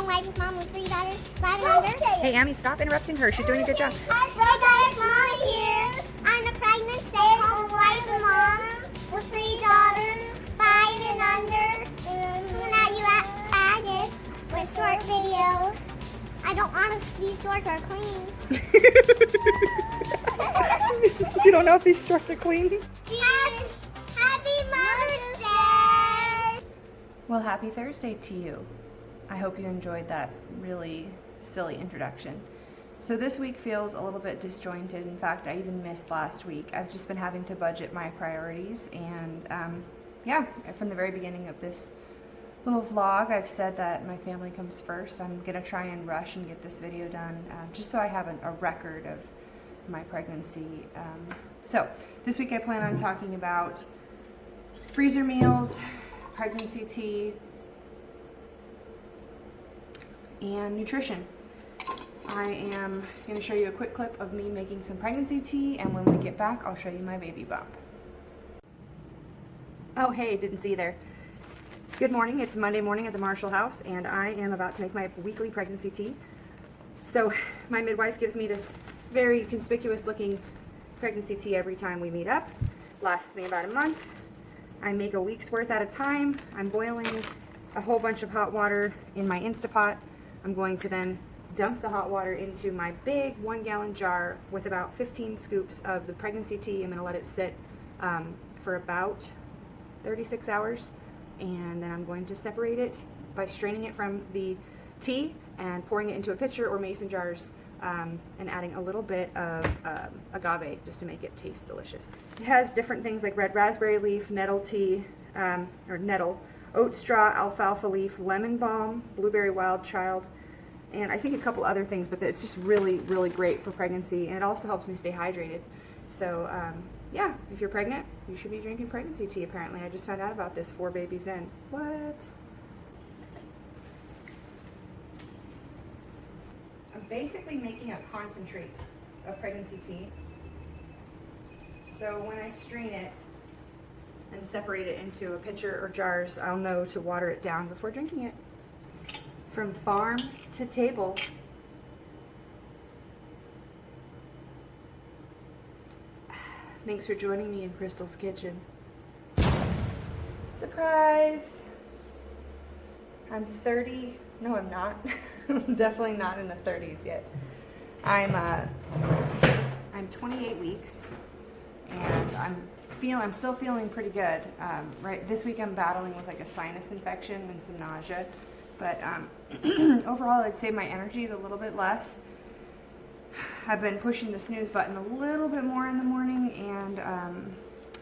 home life with mom with 3 daughters, 5 and under. Hey, Amy, stop interrupting her. She's doing a good job. Hey guys, Mama here. I'm a pregnant stay-at-home wife and mom with 3 daughters, 5 and under. Coming at you at August with short videos. I don't want these shorts are clean. You don't know if these shorts are clean? Happy Mother's Day! Well, happy Thursday to you. I hope you enjoyed that really silly introduction. So this week feels a little bit disjointed. In fact, I even missed last week. I've just been having to budget my priorities, and yeah, from the very beginning of this little vlog, I've said that my family comes first. I'm gonna try and rush and get this video done, just so I have a record of my pregnancy. So this week I plan on talking about freezer meals, pregnancy tea, and nutrition. I am going to show you a quick clip of me making some pregnancy tea, and when we get back, I'll show you my baby bump. Oh, hey, didn't see you there. Good morning. It's Monday morning at the Marshall house, and I am about to make my weekly pregnancy tea. So my midwife gives me this very conspicuous looking pregnancy tea every time we meet up. Lasts me about a month. I make a week's worth at a time. I'm boiling a whole bunch of hot water in my Instapot. I'm going to then dump the hot water into my big 1-gallon jar with about 15 scoops of the pregnancy tea. I'm going to let it sit for about 36 hours, and then I'm going to separate it by straining it from the tea and pouring it into a pitcher or mason jars, and adding a little bit of agave just to make it taste delicious. It has different things like red raspberry leaf, nettle tea, or nettle, oat straw, alfalfa leaf, lemon balm, blueberry wild child, and I think a couple other things, but it's just really, really great for pregnancy, and it also helps me stay hydrated. So yeah, if you're pregnant, you should be drinking pregnancy tea apparently. I just found out about this 4 babies in. What? I'm basically making a concentrate of pregnancy tea. So when I strain it and separate it into a pitcher or jars, I'll know to water it down before drinking it. From farm to table. Thanks for joining me in Crystal's kitchen. Surprise! I'm 30. No, I'm not. I'm definitely not in the 30s yet. I'm 28 weeks, and I'm still feeling pretty good. Right this week I'm battling with like a sinus infection and some nausea, but overall I'd say my energy is a little bit less. I've been pushing the snooze button a little bit more in the morning, and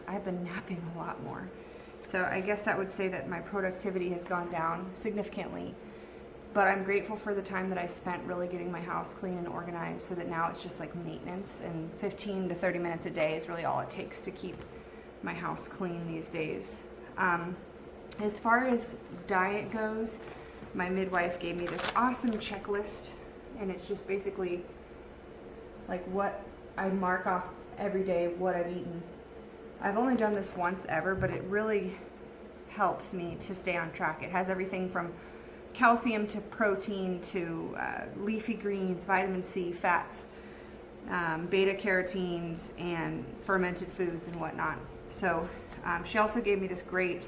I've been napping a lot more. So I guess that would say that my productivity has gone down significantly. But I'm grateful for the time that I spent really getting my house clean and organized, so that now it's just like maintenance, and 15 to 30 minutes a day is really all it takes to keep my house clean these days. As far as diet goes, my midwife gave me this awesome checklist, and it's just basically like what I mark off every day, what I've eaten. I've only done this once ever, but it really helps me to stay on track. It has everything from calcium to protein to leafy greens, vitamin C, fats, beta carotenes, and fermented foods and whatnot. So she also gave me this great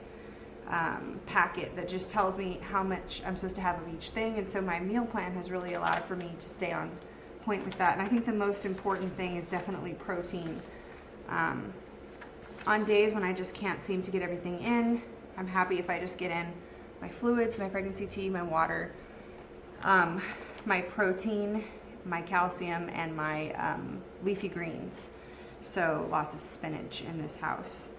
packet that just tells me how much I'm supposed to have of each thing, and so my meal plan has really allowed for me to stay on point with that. And I think the most important thing is definitely protein. On days when I just can't seem to get everything in, I'm happy if I just get in my fluids, my pregnancy tea, my water, my protein, my calcium, and my leafy greens. So lots of spinach in this house.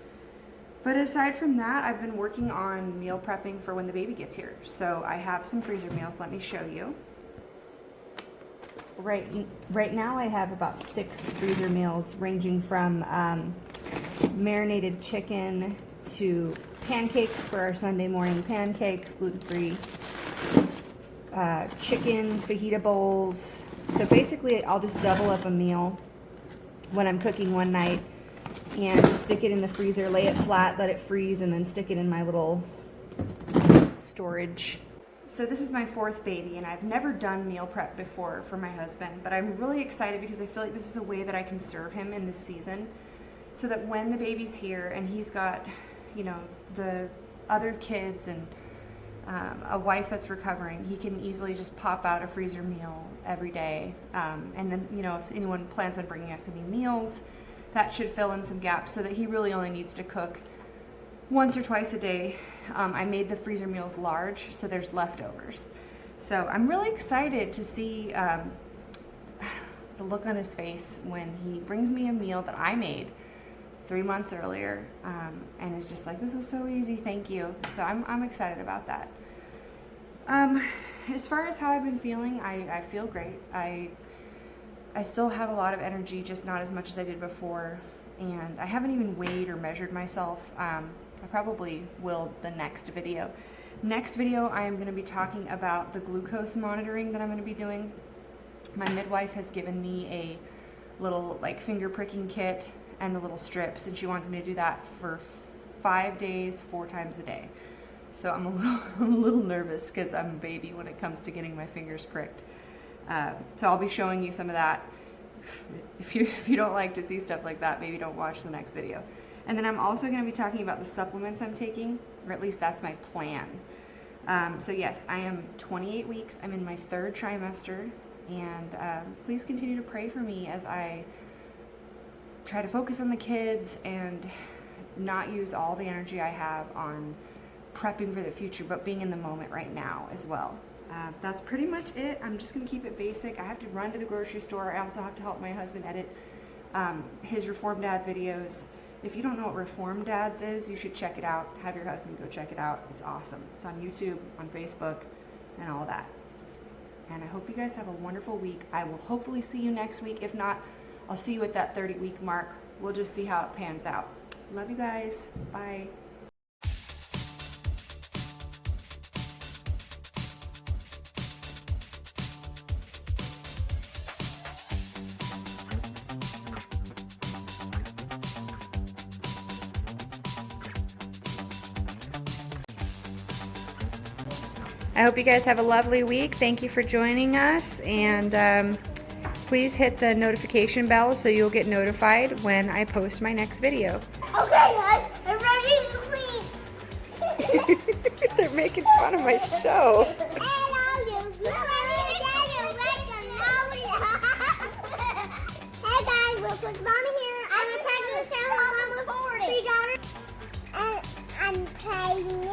But aside from that, I've been working on meal prepping for when the baby gets here. So I have some freezer meals. Let me show you. Right now I have about 6 freezer meals, ranging from marinated chicken to pancakes for our Sunday morning pancakes, gluten-free, chicken fajita bowls. So basically I'll just double up a meal when I'm cooking one night and just stick it in the freezer, lay it flat, let it freeze, and then stick it in my little storage So this is my 4th baby, and I've never done meal prep before for my husband, but I'm really excited because I feel like this is a way that I can serve him in this season, so that when the baby's here and he's got, you know, the other kids and a wife that's recovering, he can easily just pop out a freezer meal every day. And then, you know, if anyone plans on bringing us any meals, that should fill in some gaps so that he really only needs to cook once or twice a day. I made the freezer meals large, so there's leftovers. So I'm really excited to see the look on his face when he brings me a meal that I made 3 months earlier, and it's just like, this was so easy, thank you. So I'm excited about that. As far as how I've been feeling, I feel great. I still have a lot of energy, just not as much as I did before, and I haven't even weighed or measured myself. I probably will the next video. Next video, I am going to be talking about the glucose monitoring that I'm going to be doing. My midwife has given me a little like finger pricking kit and the little strips, and she wants me to do that for 5 days, 4 times a day. So I'm a little nervous because I'm a baby when it comes to getting my fingers pricked. So I'll be showing you some of that. If you don't like to see stuff like that, maybe don't watch the next video. And then I'm also going to be talking about the supplements I'm taking, or at least that's my plan. So yes, I am 28 weeks. I'm in my 3rd trimester, and please continue to pray for me as I try to focus on the kids and not use all the energy I have on prepping for the future, but being in the moment right now as well. That's pretty much it. I'm just going to keep it basic. I have to run to the grocery store. I also have to help my husband edit his Reformed Dad videos. If you don't know what Reformed Dads is, you should check it out. Have your husband go check it out. It's awesome. It's on YouTube, on Facebook, and all that. And I hope you guys have a wonderful week. I will hopefully see you next week. If not, I'll see you at that 30-week mark. We'll just see how it pans out. Love you guys. Bye. I hope you guys have a lovely week. Thank you for joining us, and please hit the notification bell so you'll get notified when I post my next video. Okay, guys, I'm ready to clean. They're making fun of my show. Hello, you. Hey guys, real quick, Mama here. I'm a pregnant stay-at-home mom with 3 daughters, and I'm pregnant.